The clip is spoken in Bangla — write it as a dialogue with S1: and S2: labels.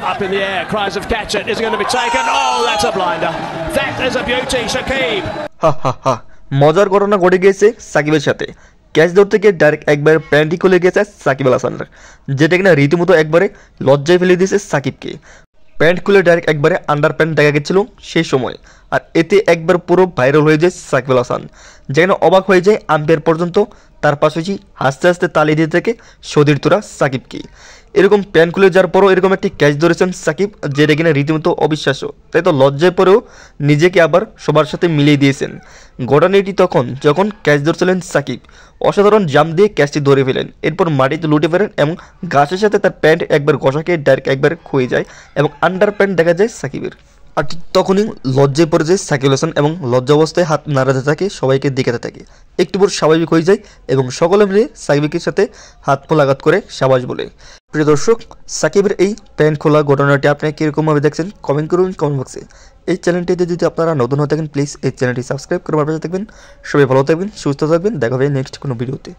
S1: Up in the air, cries of catch it. Is it going to be taken? Oh, that's a blinder. That is a beauty, Shakib.
S2: হা হা হা, মজার ঘটনা ঘটে গিয়েছে সাকিবের সাথে। ক্যাচ ধরতে গিয়ে ডাইরেক্ট একবার প্যান্টি খুলে গেছে সাকিব আল হাসানের, যেটা কিনা রীতিমতো একবারে লজ্জায় ফেলে দিয়েছে সাকিবকে। প্যান্ট খুলে ডাইরেক্ট একবারে আন্ডার প্যান্ট দেখা গেছিল সেই সময়, আর এতে একবার পুরো ভাইরাল হয়ে যায় সাকিব আল হাসান, যেখানে অবাক হয়ে যায় আম্পায়ার পর্যন্ত। তার পাশাপাশি হাসতে হাসতে তালি দিয়ে থাকে সতীর্থরা সাকিবকে। এরকম প্যান্ট খুলে যাওয়ার পরও এরকম একটি ক্যাচ ধরেছেন সাকিব, যেটা কিনা রীতিমতো অবিশ্বাস্য। তাই তো লজ্জায় পরেও নিজেকে আবার সবার সাথে মিলিয়ে দিয়েছেন। ঘটনাটি তখন যখন ক্যাচ ধরছিলেন সাকিব, অসাধারণ জাম্প দিয়ে ক্যাচটি ধরে ফেলেন, এরপর মাটিতে লুটে ফেলেন এবং ঘাসের সাথে তার প্যান্ট একবার ঘষাকে ডাইরেক্ট একবার ক্ষয়ে যায় এবং আন্ডার প্যান্ট দেখা যায় সাকিবের। আর ঠিক তখনই লজ্জায় পড়ে যায় সাকিব আল হাসান এবং লজ্জা অবস্থায় হাত নাড়াতে থাকে, সবাইকে দেখাতে থাকে। একটু পর স্বাভাবিক হয়ে যায় এবং সকলে মিলে সাকিবের সাথে হাত আঘাত করে সাবাস বলে। প্রিয় দর্শক, সাকিবের এই প্যান্ট খোলা ঘটনাটি আপনি কীরকমভাবে দেখছেন কমেন্ট করুন কমেন্ট বক্সে। এই চ্যানেলটিতে যদি আপনারা নতুন হয়ে থাকেন প্লিজ এই চ্যানেলটি সাবস্ক্রাইব করে পাশে থাকবেন। সবাই ভালো থাকবেন, সুস্থ থাকবেন, দেখা হবে নেক্সট কোনো ভিডিওতে।